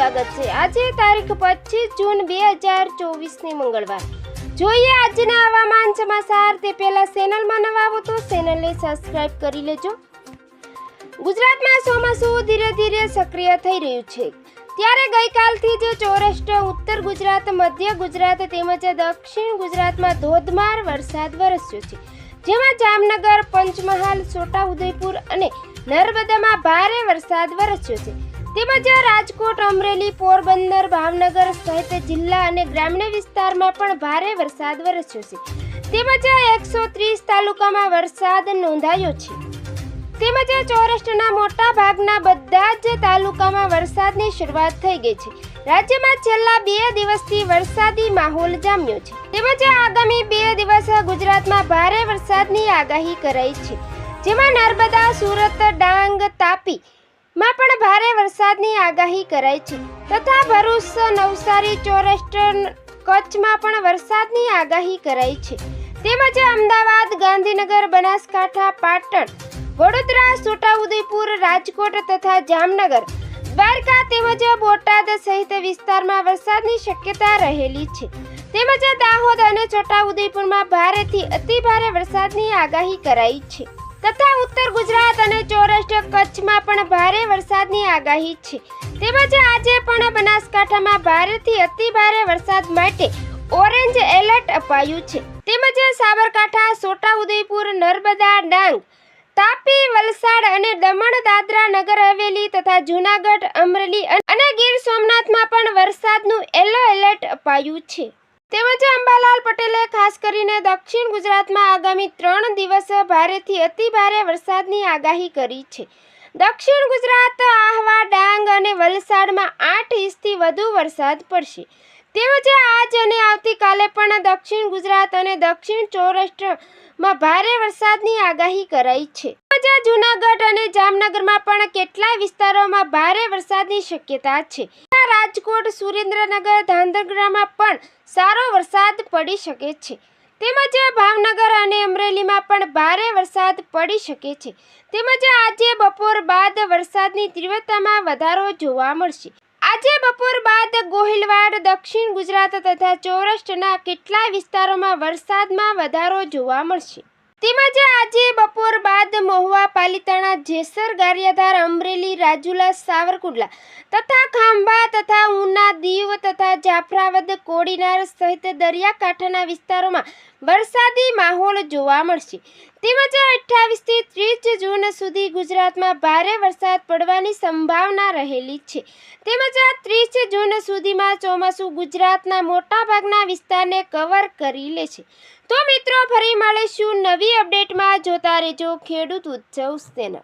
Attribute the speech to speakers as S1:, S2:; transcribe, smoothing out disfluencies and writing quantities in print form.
S1: સ્વાગત છે। આજે તારીખ 25 જૂન 2024 મંગળવાર। જોઈએ આજના હવામાન સમાચાર। તે પહેલા ચેનલમાં નવા આવો તો ચેનલને સબસ્ક્રાઇબ કરી લેજો। ગુજરાતમાં ચોમાસું ધીરે ધીરે સક્રિય થઈ રહ્યું છે, ત્યારે ગઈકાલથી જ સૌરાષ્ટ્ર, ઉત્તર ગુજરાત, મધ્ય ગુજરાત તેમજ દક્ષિણ ગુજરાતમાં ધોધમાર વરસાદ વરસ્યો છે, જેમાં જામનગર, પંચમહાલ, છોટાઉદેપુર અને નર્મદામાં ભારે વરસાદ વરસ્યો છે, તેમજ રાજકોટ, અમરેલી, પોરબંદર, ભાવનગર સહિત જિલ્લા અને ગ્રામ્ય વિસ્તારમાં પણ ભારે વરસાદ વરસ્યો છે, તેમજ 130 તાલુકામાં વરસાદ નોંધાયો છે, તેમજ સૌરાષ્ટ્રના મોટા ભાગના બધા જ તાલુકામાં વરસાદની શરૂઆત થઈ ગઈ છે। રાજ્યમાં છેલ્લા 2 દિવસથી વરસાદી માહોલ જામ્યો છે, તેમજ આગામી 2 દિવસ ગુજરાતમાં ભારે વરસાદની આગાહી કરાઈ છે, જેમાં નર્મદા, સુરત, ડાંગ, તાપી માં પણ ભારે વરસાદની આગાહી કરાઈ છે, તથા ભરૂચ, નવસારી, સૌરાષ્ટ્ર, કચ્છમાં પણ વરસાદની આગાહી કરાઈ છે, તેમજ અમદાવાદ, ગાંધીનગર, બનાસકાંઠા, પાટણ, વડોદરા, છોટાઉદેપુર, રાજકોટ તથા જામનગર, દ્વારકા તેમજ બોટાદ સહિત વિસ્તારમાં વરસાદની શક્યતા રહેલી છે, તેમજ દાહોદ અને છોટાઉદેપુરમાં ભારેથી અતિ ભારે વરસાદની આગાહી કરાઈ છે, તથા ઉત્તર ગુજરાત અને સૌરાષ્ટ્ર, કચ્છમાં પણ ભારે વરસાદની આગાહી છે, તેમજ આજે પણ બનાસકાંઠામાં ભારેથી અતિ ભારે વરસાદ માટે ઓરેન્જ એલર્ટ અપાયું છે, તેમજ સાબરકાંઠા, છોટાઉદેપુર, નર્મદા, ડાંગ, તાપી, વલસાડ અને દમણ, દાદરા, નગર હવેલી તથા જૂનાગઢ, અમરેલી અને ગીર સોમનાથમાં પણ વરસાદનું યલો એલર્ટ અપાયું છે, તેમજ અંબાલાલ પટેલે ખાસ કરીને દક્ષિણ ગુજરાતમાં આગામી 3 દિવસ ભારેથી અતિ ભારે વરસાદની આગાહી કરી છે। દક્ષિણ ગુજરાત, આહવા, ડાંગ અને વલસાડમાં 8 ઇંચથી વધુ વરસાદ પડશે, તેમજ આજ અને આવતીકાલે પણ દક્ષિણ ગુજરાત અને દક્ષિણ સૌરાષ્ટ્રમાં ભારે વરસાદની આગાહી કરાઈ છે, તેમજ જૂનાગઢ અને જામનગરમાં પણ કેટલાય વિસ્તારોમાં ભારે વરસાદની શક્યતા છે। રાજકોટ, સુરેન્દ્રનગર, ધાંગધ્રામાં પણ સારો વરસાદ પડી શકે છે, તેમજ ભાવનગર અને અમરેલીમાં પણ ભારે વરસાદ પડી શકે છે, તેમજ આજે બપોર બાદ વરસાદની તીવ્રતામાં વધારો જોવા મળશે। આજે બપોર બાદ ગોહિલવાડ, દક્ષિણ ગુજરાત તથા સૌરાષ્ટ્રના કેટલાય વિસ્તારોમાં વરસાદમાં વધારો જોવા મળશે, તેમજ આજે બપોર બાદ મહુવા, પાલીતાણા, જેસર, ગારિયાધાર, અમરેલી, રાજુલા, સાવરકુંડલા તથા ખાંભા તથા ઉના, દીવ તથા જાફરાબાદ, કોડીનાર સહિત દરિયાકાંઠાના વિસ્તારોમાં વરસાદી માહોલ જોવા મળશે, તેમજ 28 થી 30 જૂન સુધી ગુજરાતમાં ભારે વરસાદ પડવાની સંભાવના રહેલી છે, તેમજ 30 જૂન સુધીમાં ચોમાસું ગુજરાતના મોટાભાગના વિસ્તારને કવર કરી લેશે। તો મિત્રો, ફરી મળીશું નવી અપડેટમાં। જોતા રહેજો ખેડૂત ઉત્સવ ચેનલ।